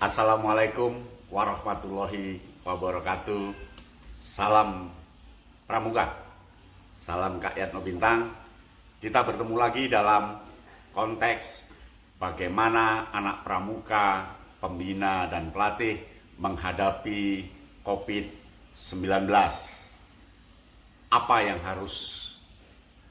Assalamualaikum warahmatullahi wabarakatuh. Salam Pramuka, salam Kak Yatno Bintang. Kita bertemu lagi dalam konteks bagaimana anak pramuka, pembina dan pelatih menghadapi COVID-19. Apa yang harus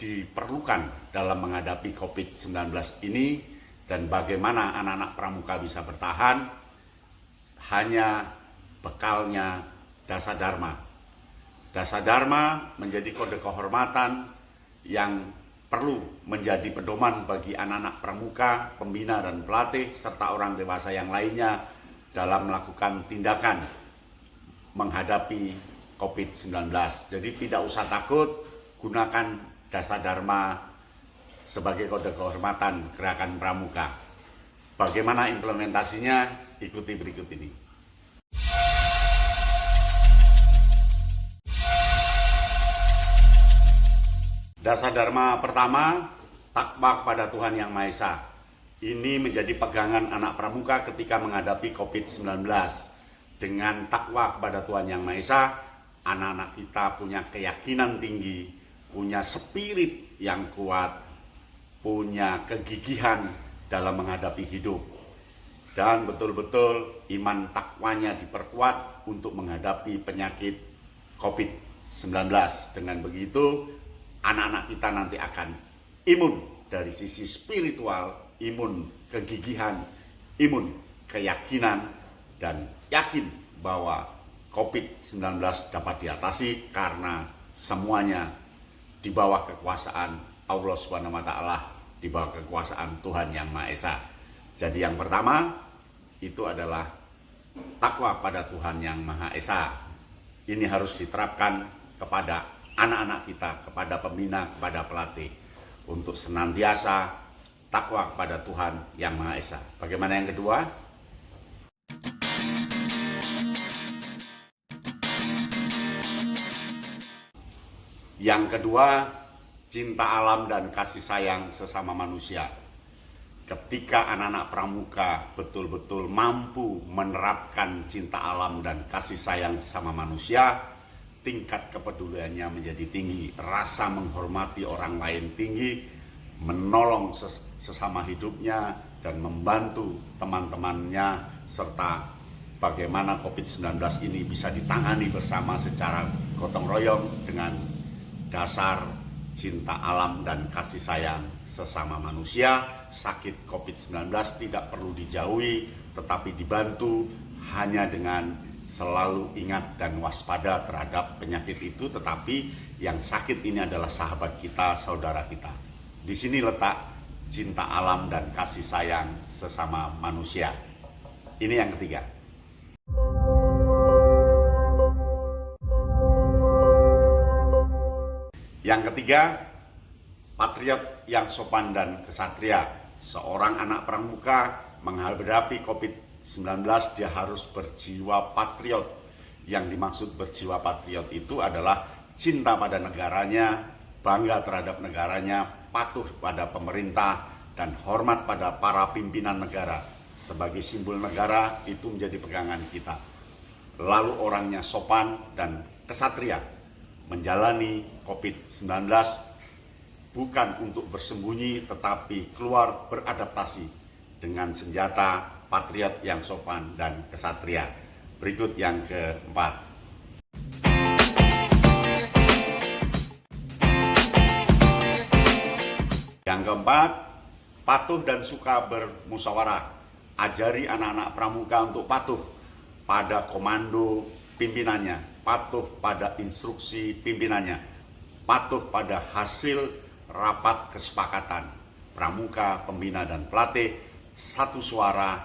diperlukan dalam menghadapi COVID-19 ini dan bagaimana anak-anak pramuka bisa bertahan. Hanya bekalnya Dasa Dharma. Dasa Dharma menjadi kode kehormatan yang perlu menjadi pedoman bagi anak-anak pramuka, pembina dan pelatih, serta orang dewasa yang lainnya dalam melakukan tindakan menghadapi COVID-19. Jadi tidak usah takut, gunakan Dasa Dharma sebagai kode kehormatan gerakan pramuka. Bagaimana implementasinya? Ikuti berikut ini. Dasa Dharma pertama, takwa kepada Tuhan Yang Maha Esa. Ini menjadi pegangan anak pramuka ketika menghadapi COVID-19. Dengan takwa kepada Tuhan Yang Maha Esa, anak-anak kita punya keyakinan tinggi, punya spirit yang kuat, punya kegigihan dalam menghadapi hidup. Dan betul-betul iman takwanya diperkuat untuk menghadapi penyakit COVID-19. Dengan begitu, anak-anak kita nanti akan imun dari sisi spiritual, imun kegigihan, imun keyakinan, dan yakin bahwa COVID-19 dapat diatasi karena semuanya di bawah kekuasaan Allah Subhanahu wa Ta'ala, di bawah kekuasaan Tuhan Yang Maha Esa. Jadi yang pertama itu adalah takwa pada Tuhan Yang Maha Esa. Ini harus diterapkan kepada anak-anak kita, kepada pembina, kepada pelatih, untuk senantiasa takwa kepada Tuhan Yang Maha Esa. Bagaimana yang kedua? Yang kedua, cinta alam dan kasih sayang sesama manusia. Ketika anak-anak pramuka betul-betul mampu menerapkan cinta alam dan kasih sayang sesama manusia, tingkat kepeduliannya menjadi tinggi, rasa menghormati orang lain tinggi, menolong sesama hidupnya dan membantu teman-temannya, serta bagaimana COVID-19 ini bisa ditangani bersama secara gotong royong dengan dasar cinta alam dan kasih sayang sesama manusia. Sakit COVID-19 tidak perlu dijauhi, tetapi dibantu hanya dengan selalu ingat dan waspada terhadap penyakit itu. Tetapi yang sakit ini adalah sahabat kita, saudara kita. Di sini letak cinta alam dan kasih sayang sesama manusia. Ini yang ketiga. Yang ketiga, patriot yang sopan dan kesatria. Seorang anak pramuka menghadapi COVID-19, dia harus berjiwa patriot. Yang dimaksud berjiwa patriot itu adalah cinta pada negaranya, bangga terhadap negaranya, patuh pada pemerintah, dan hormat pada para pimpinan negara. Sebagai simbol negara, itu menjadi pegangan kita. Lalu orangnya sopan dan kesatria, menjalani COVID-19 bukan untuk bersembunyi, tetapi keluar beradaptasi dengan senjata patriot yang sopan dan kesatria. Berikut yang keempat. Yang keempat, patuh dan suka bermusyawarah. Ajari anak-anak pramuka untuk patuh pada komando pimpinannya, patuh pada instruksi pimpinannya, patuh pada hasil rapat kesepakatan pramuka, pembina dan pelatih, satu suara,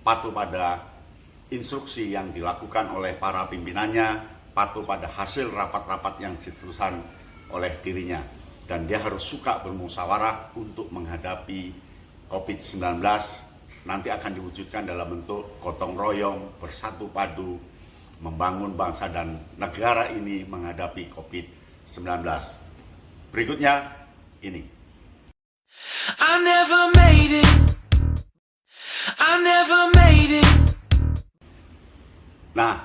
patuh pada instruksi yang dilakukan oleh para pimpinannya, patuh pada hasil rapat-rapat yang diputuskan oleh dirinya. Dan dia harus suka bermusyawarah untuk menghadapi COVID-19. Nanti akan diwujudkan dalam bentuk gotong royong, bersatu padu, membangun bangsa dan negara ini menghadapi COVID-19. Berikutnya ini. I never made it. Nah,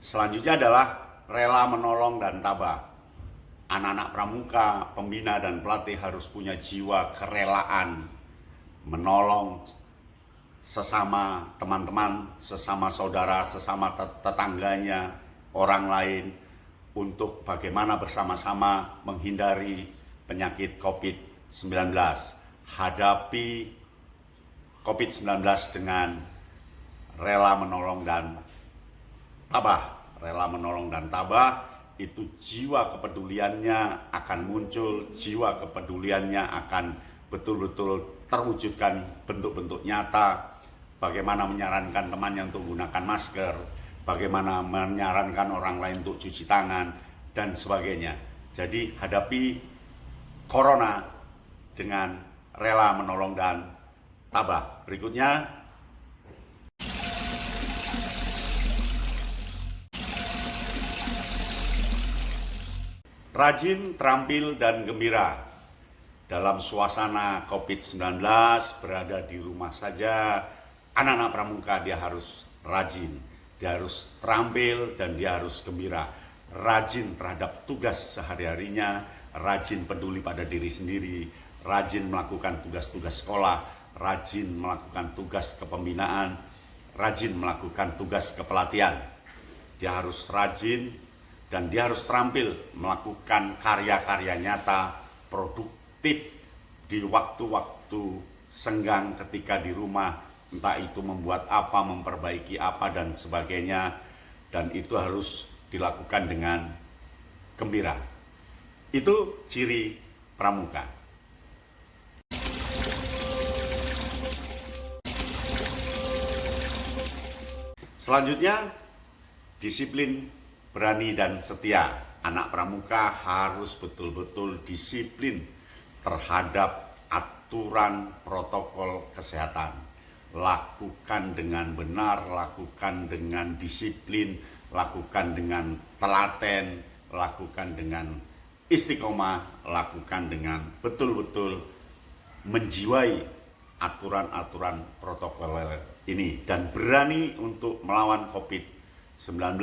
selanjutnya adalah rela menolong dan tabah. Anak-anak pramuka, pembina dan pelatih harus punya jiwa kerelaan menolong sesama teman-teman, sesama saudara, sesama tetangganya, orang lain untuk bagaimana bersama-sama menghindari penyakit COVID-19. Hadapi COVID-19 dengan rela menolong dan tabah. Rela menolong dan tabah itu jiwa kepeduliannya akan muncul, jiwa kepeduliannya akan betul-betul terwujudkan bentuk-bentuk nyata. Bagaimana menyarankan temannya untuk menggunakan masker, bagaimana menyarankan orang lain untuk cuci tangan, dan sebagainya. Jadi hadapi corona dengan rela menolong dan tabah. Berikutnya, rajin, terampil, dan gembira. Dalam suasana COVID-19, berada di rumah saja, anak-anak pramuka dia harus rajin, dia harus terampil, dan dia harus gembira. Rajin terhadap tugas sehari-harinya, rajin peduli pada diri sendiri, rajin melakukan tugas-tugas sekolah, rajin melakukan tugas kepembinaan, rajin melakukan tugas kepelatihan. Dia harus rajin dan dia harus terampil melakukan karya-karya nyata, produktif di waktu-waktu senggang ketika di rumah, entah itu membuat apa, memperbaiki apa, dan sebagainya. Dan itu harus dilakukan dengan gembira. Itu ciri pramuka. Selanjutnya, disiplin, berani, dan setia. Anak pramuka harus betul-betul disiplin terhadap aturan protokol kesehatan. Lakukan dengan benar, lakukan dengan disiplin, lakukan dengan telaten, lakukan dengan istiqomah, lakukan dengan betul-betul menjiwai aturan-aturan protokol ini dan berani untuk melawan COVID-19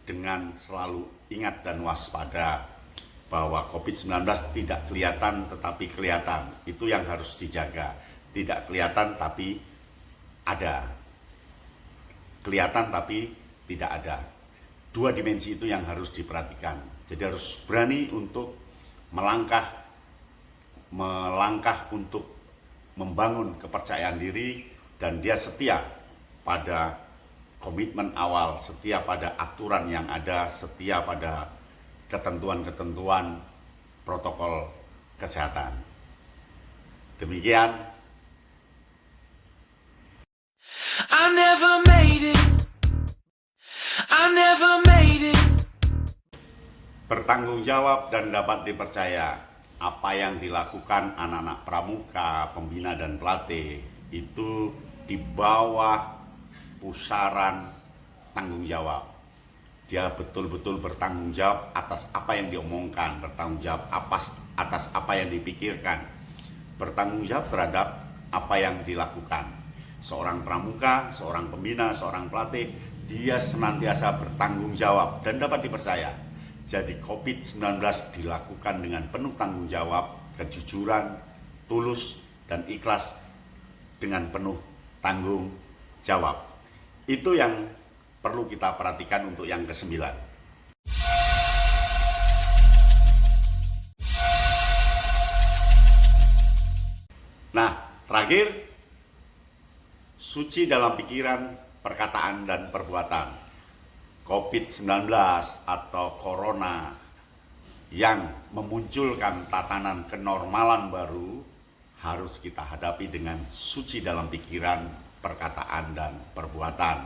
dengan selalu ingat dan waspada bahwa COVID-19 tidak kelihatan tetapi kelihatan. Itu yang harus dijaga. Tidak kelihatan tapi ada. Kelihatan tapi tidak ada. Dua dimensi itu yang harus diperhatikan. Jadi harus berani untuk melangkah untuk membangun kepercayaan diri, dan dia setia pada komitmen awal, setia pada aturan yang ada, setia pada ketentuan-ketentuan protokol kesehatan. Demikian. I never made it. Bertanggung jawab dan dapat dipercaya. Apa yang dilakukan anak-anak pramuka, pembina, dan pelatih itu di bawah pusaran tanggung jawab. Dia betul-betul bertanggung jawab atas apa yang diomongkan, bertanggung jawab atas apa yang dipikirkan, bertanggung jawab terhadap apa yang dilakukan. Seorang pramuka, seorang pembina, seorang pelatih, dia senantiasa bertanggung jawab dan dapat dipercaya. Jadi COVID-19 dilakukan dengan penuh tanggung jawab, kejujuran, tulus, dan ikhlas dengan penuh tanggung jawab. Itu yang perlu kita perhatikan untuk yang ke-9. Nah, terakhir, suci dalam pikiran, perkataan, dan perbuatan. COVID-19 atau Corona yang memunculkan tatanan kenormalan baru harus kita hadapi dengan suci dalam pikiran, perkataan, dan perbuatan.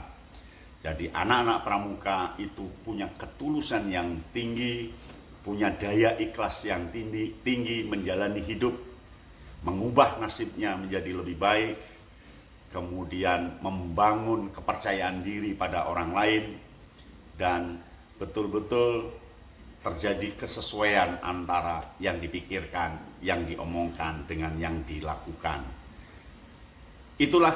Jadi anak-anak pramuka itu punya ketulusan yang tinggi, punya daya ikhlas yang tinggi menjalani hidup, mengubah nasibnya menjadi lebih baik, kemudian membangun kepercayaan diri pada orang lain, dan betul-betul terjadi kesesuaian antara yang dipikirkan, yang diomongkan dengan yang dilakukan. Itulah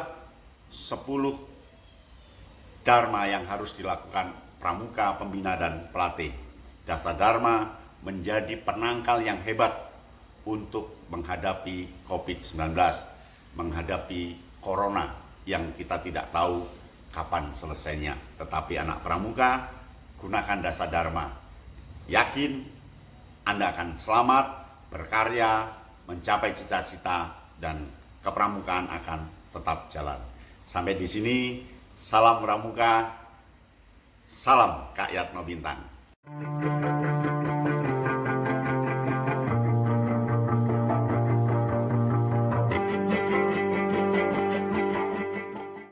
10 dharma yang harus dilakukan pramuka, pembina, dan pelatih. Dasa Dharma menjadi penangkal yang hebat untuk menghadapi COVID-19, menghadapi corona yang kita tidak tahu kapan selesainya. Tetapi anak pramuka, gunakan Dasa Dharma. Yakin Anda akan selamat, berkarya, mencapai cita-cita, dan kepramukaan akan tetap jalan. Sampai di sini, salam pramuka, salam Kak Yatno Bintang.